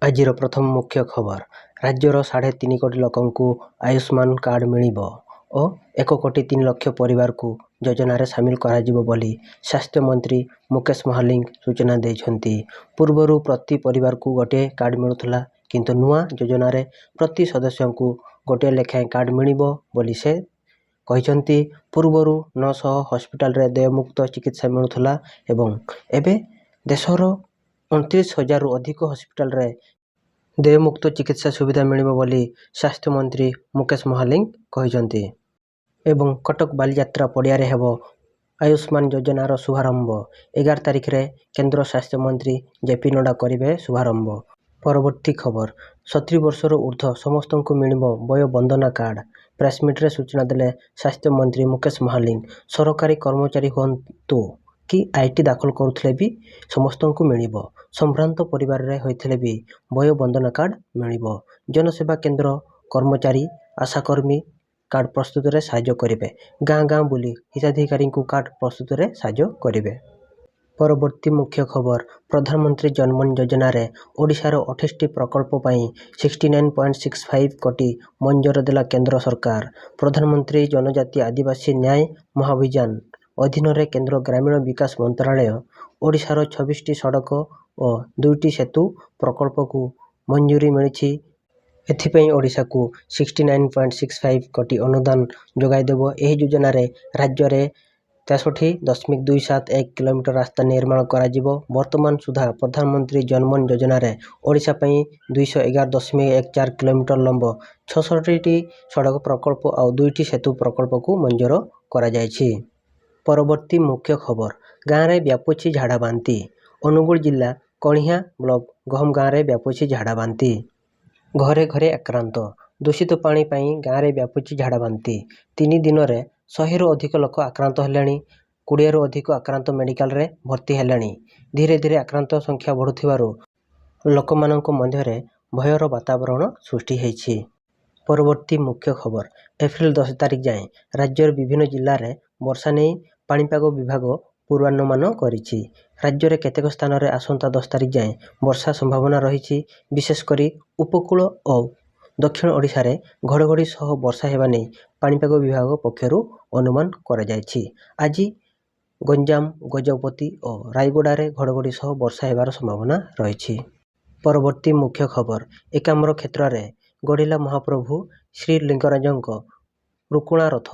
ଆଜିର ପ୍ରଥମ ମୁଖ୍ୟ ଖବର, ରାଜ୍ୟର 3.5 କୋଟି ଲୋକଙ୍କୁ ଆୟୁଷ୍ମାନ କାର୍ଡ ମିଳିବ ଓ 1.3 କୋଟି ପରିବାରକୁ ଯୋଜନାରେ ସାମିଲ କରାଯିବ ବୋଲି ସ୍ୱାସ୍ଥ୍ୟମନ୍ତ୍ରୀ ମୁକେଶ ମହାଲିକ ସୂଚନା ଦେଇଛନ୍ତି। ପୂର୍ବରୁ ପ୍ରତି ପରିବାରକୁ ଗୋଟିଏ କାର୍ଡ ମିଳୁଥିଲା, କିନ୍ତୁ ନୂଆ ଯୋଜନାରେ ପ୍ରତି ସଦସ୍ୟଙ୍କୁ ଗୋଟିଏ ଲେଖାଏଁ କାର୍ଡ ମିଳିବ ବୋଲି ସେ କହିଛନ୍ତି। ପୂର୍ବରୁ 900 ହସ୍ପିଟାଲରେ ଦେୟମୁକ୍ତ ଚିକିତ୍ସା ମିଳୁଥିଲା ଏବଂ ଏବେ ଦେଶର 29,000ରୁ ଅଧିକ ହସ୍ପିଟାଲରେ ଦେୟମୁକ୍ତ ଚିକିତ୍ସା ସୁବିଧା ମିଳିବ ବୋଲି ସ୍ୱାସ୍ଥ୍ୟମନ୍ତ୍ରୀ ମୁକେଶ ମହାଲିକ କହିଛନ୍ତି। ଏବଂ କଟକ ବାଲିଯାତ୍ରା ପଡ଼ିଆରେ ହେବ ଆୟୁଷ୍ମାନ ଯୋଜନାର ଶୁଭାରମ୍ଭ। 11 ତାରିଖରେ କେନ୍ଦ୍ର ସ୍ୱାସ୍ଥ୍ୟମନ୍ତ୍ରୀ ଜେପି ନଡ୍ଡା କରିବେ ଶୁଭାରମ୍ଭ। ପରବର୍ତ୍ତୀ ଖବର, 70 ବର୍ଷରୁ ଉର୍ଦ୍ଧ୍ୱ ସମସ୍ତଙ୍କୁ ମିଳିବ ବୟୋବନ୍ଦନା କାର୍ଡ। ପ୍ରେସମିଟରେ ସୂଚନା ଦେଲେ ସ୍ୱାସ୍ଥ୍ୟମନ୍ତ୍ରୀ ମୁକେଶ ମହାଲିକ। ସରକାରୀ କର୍ମଚାରୀ ହୁଅନ୍ତୁ କି ଆଇଟି ଦାଖଲ କରୁଥିଲେ ବି ସମସ୍ତଙ୍କୁ ମିଳିବ। ସମ୍ଭ୍ରାନ୍ତ ପରିବାରରେ ହୋଇଥିଲେ ବି ବୟୋବନ୍ଦନା କାର୍ଡ ମିଳିବ। ଜନସେବା କେନ୍ଦ୍ର କର୍ମଚାରୀ, ଆଶାକର୍ମୀ କାର୍ଡ ପ୍ରସ୍ତୁତରେ ସାହାଯ୍ୟ କରିବେ। ଗାଁ ଗାଁ ବୁଲି ହିତାଧିକାରୀଙ୍କୁ କାର୍ଡ ପ୍ରସ୍ତୁତରେ ସାହାଯ୍ୟ କରିବେ। ପରବର୍ତ୍ତୀ ମୁଖ୍ୟ ଖବର, ପ୍ରଧାନମନ୍ତ୍ରୀ ଜନମନ ଯୋଜନାରେ ଓଡ଼ିଶାର 28ଟି ପ୍ରକଳ୍ପ ପାଇଁ 69.65 କୋଟି ମଞ୍ଜୁର ଦେଲା କେନ୍ଦ୍ର ସରକାର। ପ୍ରଧାନମନ୍ତ୍ରୀ ଜନଜାତି ଆଦିବାସୀ ନ୍ୟାୟ ମହାଭିଯାନ ଅଧୀନରେ କେନ୍ଦ୍ର ଗ୍ରାମୀଣ ବିକାଶ ମନ୍ତ୍ରଣାଳୟ ଓଡ଼ିଶାର 26ଟି ସଡ଼କ ଓ 2ଟି ସେତୁ ପ୍ରକଳ୍ପକୁ ମଞ୍ଜୁରି ମିଳିଛି। ଏଥିପାଇଁ ଓଡ଼ିଶାକୁ 69.65 କୋଟି ଅନୁଦାନ ଯୋଗାଇଦେବ। ଏହି ଯୋଜନାରେ ରାଜ୍ୟରେ 63.271 କିଲୋମିଟର ରାସ୍ତା ନିର୍ମାଣ କରାଯିବ। ବର୍ତ୍ତମାନ ସୁଦ୍ଧା ପ୍ରଧାନମନ୍ତ୍ରୀ ଜନମନ ଯୋଜନାରେ ଓଡ଼ିଶା ପାଇଁ 211.14 କିଲୋମିଟର ଲମ୍ବ 66ଟି ସଡ଼କ ପ୍ରକଳ୍ପ ଆଉ 2ଟି ସେତୁ ପ୍ରକଳ୍ପକୁ ମଞ୍ଜୁର କରାଯାଇଛି। ପରବର୍ତ୍ତୀ ମୁଖ୍ୟ ଖବର, ଗାଁରେ ବ୍ୟାପୁଛି ଝାଡ଼ାବାନ୍ତି। ଅନୁଗୁଳ ଜିଲ୍ଲା କଣିହାଁ ବ୍ଲକ ଗହମ ଗାଁରେ ବ୍ୟାପୁଛି ଝାଡ଼ାବାନ୍ତି। ଘରେ ଘରେ ଆକ୍ରାନ୍ତ। ଦୂଷିତ ପାଣି ପାଇଁ ଗାଁରେ ବ୍ୟାପୁଛି ଝାଡ଼ାବାନ୍ତି। 3 ଦିନରେ 100ରୁ ଅଧିକ ଲୋକ ଆକ୍ରାନ୍ତ ହେଲେଣି। 20ରୁ ଅଧିକ ଆକ୍ରାନ୍ତ ମେଡିକାଲରେ ଭର୍ତ୍ତି ହେଲେଣି। ଧୀରେ ଧୀରେ ଆକ୍ରାନ୍ତ ସଂଖ୍ୟା ବଢ଼ୁଥିବାରୁ ଲୋକମାନଙ୍କ ମଧ୍ୟରେ ଭୟର ବାତାବରଣ ସୃଷ୍ଟି ହୋଇଛି। ପରବର୍ତ୍ତୀ ମୁଖ୍ୟ ଖବର, ଏପ୍ରିଲ 10 ତାରିଖ ଯାଏଁ ରାଜ୍ୟର ବିଭିନ୍ନ ଜିଲ୍ଲାରେ ବର୍ଷା ନେଇ ପାଣିପାଗ ବିଭାଗ ପୂର୍ବାନୁମାନ କରିଛି। ରାଜ୍ୟରେ କେତେକ ସ୍ଥାନରେ ଆସନ୍ତା 10 ତାରିଖ ଯାଏଁ ବର୍ଷା ସମ୍ଭାବନା ରହିଛି। ବିଶେଷ କରି ଉପକୂଳ ଓ ଦକ୍ଷିଣ ଓଡ଼ିଶାରେ ଘଡ଼ଘଡ଼ି ସହ ବର୍ଷା ହେବା ନେଇ ପାଣିପାଗ ବିଭାଗ ପକ୍ଷରୁ ଅନୁମାନ କରାଯାଇଛି। ଆଜି ଗଞ୍ଜାମ, ଗଜପତି ଓ ରାୟଗଡ଼ାରେ ଘଡ଼ଘଡ଼ି ସହ ବର୍ଷା ହେବାର ସମ୍ଭାବନା ରହିଛି। ପରବର୍ତ୍ତୀ ମୁଖ୍ୟ ଖବର, ଏକାମ୍ର କ୍ଷେତ୍ରରେ ଗଡ଼ିଲା ମହାପ୍ରଭୁ ଶ୍ରୀଲିଙ୍ଗରାଜଙ୍କ ରୁକୁଣା ରଥ।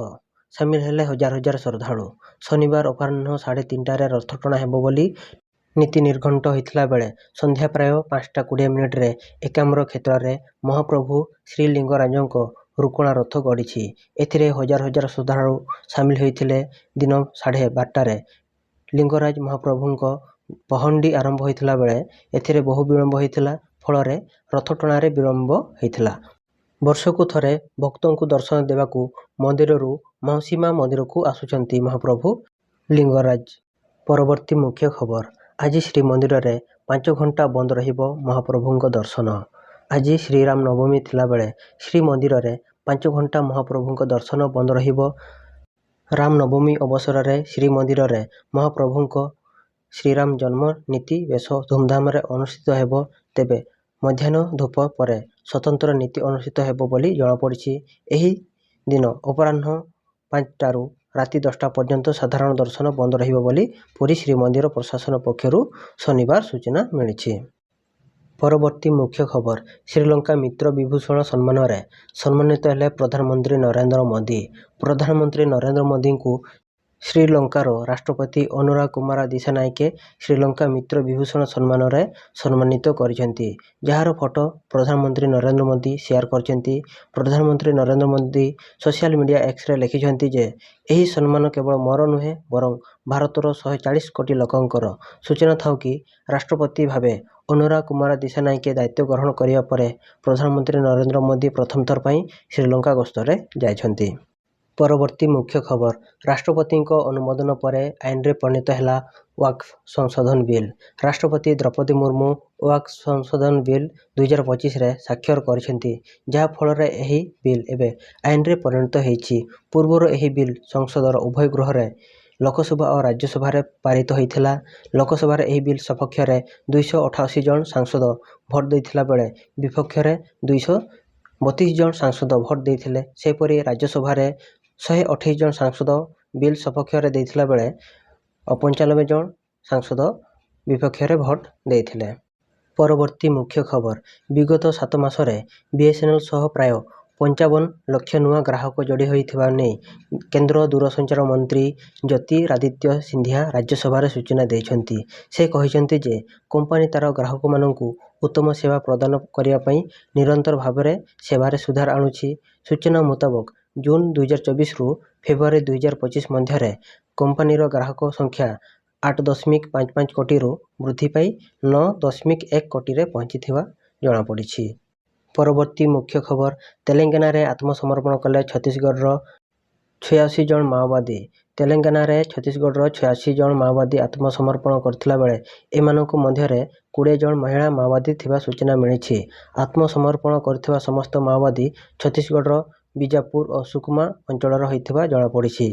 ସାମିଲ ହେଲେ ହଜାର ହଜାର ଶ୍ରଦ୍ଧାଳୁ। ଶନିବାର ଅପରାହ୍ନ 3:30ରେ ରଥଟଣା ହେବ ବୋଲି ନୀତି ନିର୍ଘଣ୍ଟ ହୋଇଥିଲା ବେଳେ ସନ୍ଧ୍ୟା ପ୍ରାୟ 5:20ରେ ଏକାମ୍ର କ୍ଷେତ୍ରରେ ମହାପ୍ରଭୁ ଶ୍ରୀଲିଙ୍ଗରାଜଙ୍କ ରୁକୁଣା ରଥ ଗଡ଼ିଛି। ଏଥିରେ ହଜାର ହଜାର ଶ୍ରଦ୍ଧାଳୁ ସାମିଲ ହୋଇଥିଲେ। ଦିନ 12:30ରେ ଲିଙ୍ଗରାଜ ମହାପ୍ରଭୁଙ୍କ ପହଣ୍ଡି ଆରମ୍ଭ ହୋଇଥିଲା ବେଳେ ଏଥିରେ ବହୁ ବିଳମ୍ବ ହୋଇଥିଲା। ଫଳରେ ରଥଟଣାରେ ବିଳମ୍ବ ହୋଇଥିଲା। ବର୍ଷକୁ ଥରେ ଭକ୍ତଙ୍କୁ ଦର୍ଶନ ଦେବାକୁ ମନ୍ଦିରରୁ ମାଉସୀ ମା ମନ୍ଦିରକୁ ଆସୁଛନ୍ତି ମହାପ୍ରଭୁ ଲିଙ୍ଗରାଜ। ପରବର୍ତ୍ତୀ ମୁଖ୍ୟ ଖବର, ଆଜି ଶ୍ରୀମନ୍ଦିରରେ 5 ଘଣ୍ଟା ବନ୍ଦ ରହିବ ମହାପ୍ରଭୁଙ୍କ ଦର୍ଶନ। ଆଜି ଶ୍ରୀରାମ ନବମୀ ଥିଲାବେଳେ ଶ୍ରୀମନ୍ଦିରରେ 5 ଘଣ୍ଟା ମହାପ୍ରଭୁଙ୍କ ଦର୍ଶନ ବନ୍ଦ ରହିବ। ରାମ ନବମୀ ଅବସରରେ ଶ୍ରୀମନ୍ଦିରରେ ମହାପ୍ରଭୁଙ୍କ ଶ୍ରୀରାମ ଜନ୍ମ ନୀତି ବେଶ ଧୁମଧାମରେ ଅନୁଷ୍ଠିତ ହେବ। ତେବେ ମଧ୍ୟାହ୍ନ ଧୂପ ପରେ ସ୍ୱତନ୍ତ୍ର ନୀତି ଅନୁଷ୍ଠିତ ହେବ ବୋଲି ଜଣାପଡ଼ିଛି। ଏହି ଦିନ ଅପରାହ୍ନ 5ଟାରୁ ରାତି 10ଟା ପର୍ଯ୍ୟନ୍ତ ସାଧାରଣ ଦର୍ଶନ ବନ୍ଦ ରହିବ ବୋଲି ପୁରୀ ଶ୍ରୀମନ୍ଦିର ପ୍ରଶାସନ ପକ୍ଷରୁ ଶନିବାର ସୂଚନା ମିଳିଛି। ପରବର୍ତ୍ତୀ ମୁଖ୍ୟ ଖବର, ଶ୍ରୀଲଙ୍କା ମିତ୍ର ବିଭୂଷଣ ସମ୍ମାନରେ ସମ୍ମାନିତ ହେଲେ ପ୍ରଧାନମନ୍ତ୍ରୀ ନରେନ୍ଦ୍ର ମୋଦି। ପ୍ରଧାନମନ୍ତ୍ରୀ ନରେନ୍ଦ୍ର ମୋଦିଙ୍କୁ ଶ୍ରୀଲଙ୍କାର ରାଷ୍ଟ୍ରପତି ଅନୁରା କୁମାର ଦିଶାନାୟକେ ଶ୍ରୀଲଙ୍କା ମିତ୍ର ବିଭୂଷଣ ସମ୍ମାନରେ ସମ୍ମାନିତ କରିଛନ୍ତି, ଯାହାର ଫଟୋ ପ୍ରଧାନମନ୍ତ୍ରୀ ନରେନ୍ଦ୍ର ମୋଦି ସେୟାର କରିଛନ୍ତି। ପ୍ରଧାନମନ୍ତ୍ରୀ ନରେନ୍ଦ୍ର ମୋଦି ସୋସିଆଲ ମିଡିଆ ଏକ୍ସରେ ଲେଖିଛନ୍ତି ଯେ ଏହି ସମ୍ମାନ କେବଳ ମୋର ନୁହେଁ ବରଂ ଭାରତର 140 କୋଟି ଲୋକଙ୍କର। ସୂଚନା ଥାଉ କି ରାଷ୍ଟ୍ରପତି ଭାବେ ଅନୁରା କୁମାର ଦିଶାନାୟକେ ଦାୟିତ୍ୱ ଗ୍ରହଣ କରିବା ପରେ ପ୍ରଧାନମନ୍ତ୍ରୀ ନରେନ୍ଦ୍ର ମୋଦି ପ୍ରଥମ ଥର ପାଇଁ ଶ୍ରୀଲଙ୍କା ଗସ୍ତରେ ଯାଇଛନ୍ତି। ପରବର୍ତ୍ତୀ ମୁଖ୍ୟ ଖବର, ରାଷ୍ଟ୍ରପତିଙ୍କ ଅନୁମୋଦନ ପରେ ଆଇନରେ ପରିଣତ ହେଲା ୱାକଫ ସଂଶୋଧନ ବିଲ୍। ରାଷ୍ଟ୍ରପତି ଦ୍ରୌପଦୀ ମୁର୍ମୁ ୱାକଫ ସଂଶୋଧନ ବିଲ୍ 2025ରେ ସ୍ୱାକ୍ଷର କରିଛନ୍ତି, ଯାହା ଫଳରେ ଏହି ବିଲ୍ ଏବେ ଆଇନରେ ପରିଣତ ହୋଇଛି। ପୂର୍ବରୁ ଏହି ବିଲ୍ ସଂସଦର ଉଭୟ ଗୃହରେ ଲୋକସଭା ଓ ରାଜ୍ୟସଭାରେ ପାରିତ ହୋଇଥିଲା। ଲୋକସଭାରେ ଏହି ବିଲ୍ ସପକ୍ଷରେ 288 ଜଣ ସାଂସଦ ଭୋଟ ଦେଇଥିଲା ବେଳେ ବିପକ୍ଷରେ 232 ଜଣ ସାଂସଦ ଭୋଟ ଦେଇଥିଲେ। ସେହିପରି ରାଜ୍ୟସଭାରେ 128 ଜଣ ସାଂସଦ ବିଲ୍ ସପକ୍ଷରେ ଦେଇଥିଲା ବେଳେ 95 ଜଣ ସାଂସଦ ବିପକ୍ଷରେ ଭୋଟ ଦେଇଥିଲେ। ପରବର୍ତ୍ତୀ ମୁଖ୍ୟ ଖବର। ବିଗତ 7 ମାସରେ ବିଏସ୍ଏନ୍ଏଲ୍ ସହ ପ୍ରାୟ 55 ଲକ୍ଷ ନୂଆ ଗ୍ରାହକ ଯୋଡ଼ି ହୋଇଥିବା ନେଇ କେନ୍ଦ୍ର ଦୂରସଞ୍ଚାର ମନ୍ତ୍ରୀ ଜ୍ୟୋତିରାଦିତ୍ୟ ସିନ୍ଧିଆ ରାଜ୍ୟସଭାରେ ସୂଚନା ଦେଇଛନ୍ତି। ସେ କହିଛନ୍ତି ଯେ କମ୍ପାନୀ ତା'ର ଗ୍ରାହକମାନଙ୍କୁ ଉତ୍ତମ ସେବା ପ୍ରଦାନ କରିବା ପାଇଁ ନିରନ୍ତର ଭାବରେ ସେବାରେ ସୁଧାର ଆଣୁଛି। ସୂଚନା ମୁତାବକ ଜୁନ୍ 2024ରୁ ଫେବୃଆରୀ 2025 ମଧ୍ୟରେ କମ୍ପାନୀର ଗ୍ରାହକ ସଂଖ୍ୟା 8.55 କୋଟିରୁ ବୃଦ୍ଧି ପାଇ 9.1 କୋଟିରେ ପହଞ୍ଚିଥିବା ଜଣାପଡ଼ିଛି। ପରବର୍ତ୍ତୀ ମୁଖ୍ୟ ଖବର। ତେଲେଙ୍ଗାନାରେ ଆତ୍ମସମର୍ପଣ କଲେ ଛତିଶଗଡ଼ର 86 ଜଣ ମାଓବାଦୀ। ତେଲେଙ୍ଗାନାରେ ଛତିଶଗଡ଼ର 86 ଜଣ ମାଓବାଦୀ ଆତ୍ମସମର୍ପଣ କରିଥିଲା ବେଳେ ଏମାନଙ୍କ ମଧ୍ୟରେ 20 ଜଣ ମହିଳା ମାଓବାଦୀ ଥିବା ସୂଚନା ମିଳିଛି। ଆତ୍ମସମର୍ପଣ କରିଥିବା ସମସ୍ତ ମାଓବାଦୀ ଛତିଶଗଡ଼ର ବିଜାପୁର ଓ ସୁକମା ଅଞ୍ଚଳର ହୋଇଥିବା ଜଣାପଡ଼ିଛି।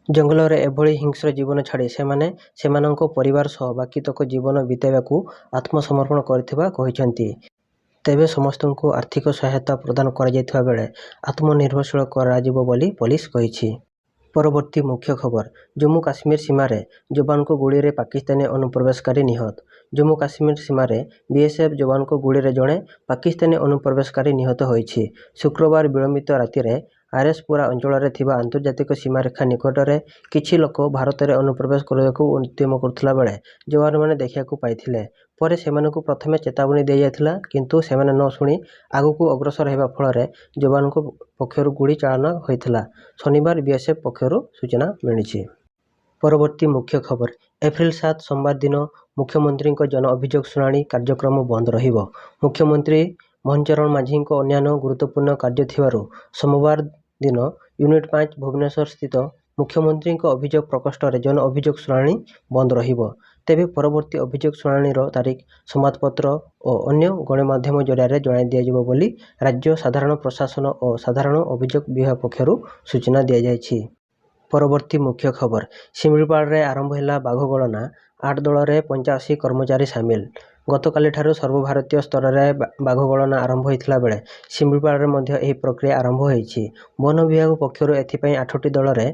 ଜଙ୍ଗଲରେ ଏଭଳି ହିଂସ୍ର ଜୀବନ ଛାଡ଼ି ସେମାନେ ସେମାନଙ୍କ ପରିବାର ସହ ବାକିତକ ଜୀବନ ବିତାଇବାକୁ ଆତ୍ମସମର୍ପଣ କରିଥିବା କହିଛନ୍ତି। ତେବେ ସମସ୍ତଙ୍କୁ ଆର୍ଥିକ ସହାୟତା ପ୍ରଦାନ କରାଯାଇଥିବା ବେଳେ ଆତ୍ମନିର୍ଭରଶୀଳ କରାଯିବ ବୋଲି ପୋଲିସ କହିଛି। ପରବର୍ତ୍ତୀ ମୁଖ୍ୟ ଖବର। ଜମ୍ମୁ କାଶ୍ମୀର ସୀମାରେ ଯବାନଙ୍କ ଗୁଳିରେ ପାକିସ୍ତାନୀ ଅନୁପ୍ରବେଶକାରୀ ନିହତ। ଜମ୍ମୁ କାଶ୍ମୀର ସୀମାରେ ବିଏସ୍ଏଫ୍ ଯବାନଙ୍କ ଗୁଳିରେ ଜଣେ ପାକିସ୍ତାନୀ ଅନୁପ୍ରବେଶକାରୀ ନିହତ ହୋଇଛି। ଶୁକ୍ରବାର ବିଳମ୍ବିତ ରାତିରେ ଆର୍ଏସ୍ପୁରା ଅଞ୍ଚଳରେ ଥିବା ଆନ୍ତର୍ଜାତିକ ସୀମାରେଖା ନିକଟରେ କିଛି ଲୋକ ଭାରତରେ ଅନୁପ୍ରବେଶ କରିବାକୁ ଉଦ୍ୟମ କରୁଥିଲା ବେଳେ ଯବାନମାନେ ଦେଖିବାକୁ ପାଇଥିଲେ। ପରେ ସେମାନଙ୍କୁ ପ୍ରଥମେ ଚେତାବନୀ ଦିଆଯାଇଥିଲା କିନ୍ତୁ ସେମାନେ ନ ଶୁଣି ଆଗକୁ ଅଗ୍ରସର ହେବା ଫଳରେ ଯବାନଙ୍କ ପକ୍ଷରୁ ଗୁଳି ଚାଳନା ହୋଇଥିଲା, ଶନିବାର ବିଏସ୍ଏଫ୍ ପକ୍ଷରୁ ସୂଚନା ମିଳିଛି। ପରବର୍ତ୍ତୀ ମୁଖ୍ୟ ଖବର। ଏପ୍ରିଲ 7 ସୋମବାର ଦିନ ମୁଖ୍ୟମନ୍ତ୍ରୀଙ୍କ ଜନ ଅଭିଯୋଗ ଶୁଣାଣି କାର୍ଯ୍ୟକ୍ରମ ବନ୍ଦ ରହିବ। ମୁଖ୍ୟମନ୍ତ୍ରୀ ମୋହନ ଚରଣ ମାଝୀଙ୍କ ଅନ୍ୟାନ୍ୟ ଗୁରୁତ୍ୱପୂର୍ଣ୍ଣ କାର୍ଯ୍ୟ ଥିବାରୁ ସୋମବାର ଦିନ ୟୁନିଟ୍ 5 ଭୁବନେଶ୍ୱର ସ୍ଥିତ ମୁଖ୍ୟମନ୍ତ୍ରୀଙ୍କ ଅଭିଯୋଗ ପ୍ରକୋଷ୍ଠରେ ଜନ ଅଭିଯୋଗ ଶୁଣାଣି ବନ୍ଦ ରହିବ। ତେବେ ପରବର୍ତ୍ତୀ ଅଭିଯୋଗ ଶୁଣାଣିର ତାରିଖ ସମ୍ବାଦପତ୍ର ଓ ଅନ୍ୟ ଗଣମାଧ୍ୟମ ଜରିଆରେ ଜଣାଇ ଦିଆଯିବ ବୋଲି ରାଜ୍ୟ ସାଧାରଣ ପ୍ରଶାସନ ଓ ସାଧାରଣ ଅଭିଯୋଗ ବିଭାଗ ପକ୍ଷରୁ ସୂଚନା ଦିଆଯାଇଛି। ପରବର୍ତ୍ତୀ ମୁଖ୍ୟ ଖବର। ଶିମିଳିପାଳରେ ଆରମ୍ଭ ହେଲା ବାଘ ଗଣନା, 8 ଦଳରେ 85 କର୍ମଚାରୀ ସାମିଲ। ଗତକାଲିଠାରୁ ସର୍ବଭାରତୀୟ ସ୍ତରରେ ବାଘ ଗଣନା ଆରମ୍ଭ ହୋଇଥିଲା ବେଳେ ଶିମିଳିପାଳରେ ମଧ୍ୟ ଏହି ପ୍ରକ୍ରିୟା ଆରମ୍ଭ ହୋଇଛି। ବନ ବିଭାଗ ପକ୍ଷରୁ ଏଥିପାଇଁ 8ଟି ଦଳରେ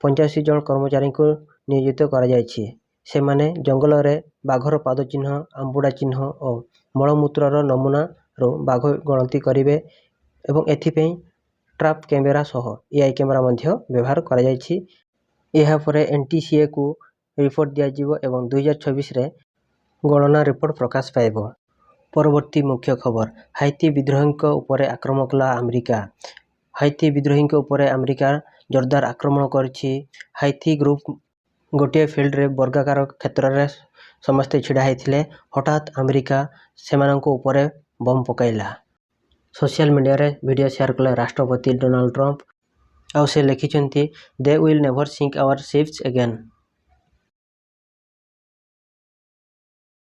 85 ଜଣ କର୍ମଚାରୀଙ୍କୁ ନିୟୋଜିତ କରାଯାଇଛି। ସେମାନେ ଜଙ୍ଗଲରେ ବାଘର ପାଦଚିହ୍ନ, ଆମ୍ବୁଡ଼ା ଚିହ୍ନ ଓ ମଳମୂତ୍ରର ନମୁନାରୁ ବାଘ ଗଣତି କରିବେ ଏବଂ ଏଥିପାଇଁ ଟ୍ରାପ୍ କ୍ୟାମେରା ସହ ଏଆଇ କ୍ୟାମେରା ମଧ୍ୟ ବ୍ୟବହାର କରାଯାଇଛି। ଏହାପରେ NTCAକୁ ରିପୋର୍ଟ ଦିଆଯିବ ଏବଂ 2026ରେ ଗଣନା ରିପୋର୍ଟ ପ୍ରକାଶ ପାଇବ। ପରବର୍ତ୍ତୀ ମୁଖ୍ୟ ଖବର। ହାଇତି ବିଦ୍ରୋହୀଙ୍କ ଉପରେ ଆକ୍ରମଣ କଲା ଆମେରିକା। ହାଇତି ବିଦ୍ରୋହୀଙ୍କ ଉପରେ ଆମେରିକା ଜୋରଦାର ଆକ୍ରମଣ କରିଛି। ହାଇତି ଗ୍ରୁପ ଗୋଟିଏ ଫିଲ୍ଡରେ ବର୍ଗାକାର କ୍ଷେତ୍ରରେ ସମସ୍ତେ ଛିଡ଼ା ହୋଇଥିଲେ। ହଠାତ୍ ଆମେରିକା ସେମାନଙ୍କ ଉପରେ ବମ୍ ପକାଇଲା। ସୋସିଆଲ ମିଡ଼ିଆରେ ଭିଡ଼ିଓ ସେୟାର କଲେ ରାଷ୍ଟ୍ରପତି ଡୋନାଲ୍ଡ ଟ୍ରମ୍ପ। ଆଉ ସେ ଲେଖିଛନ୍ତି, "they will never sink our ships again".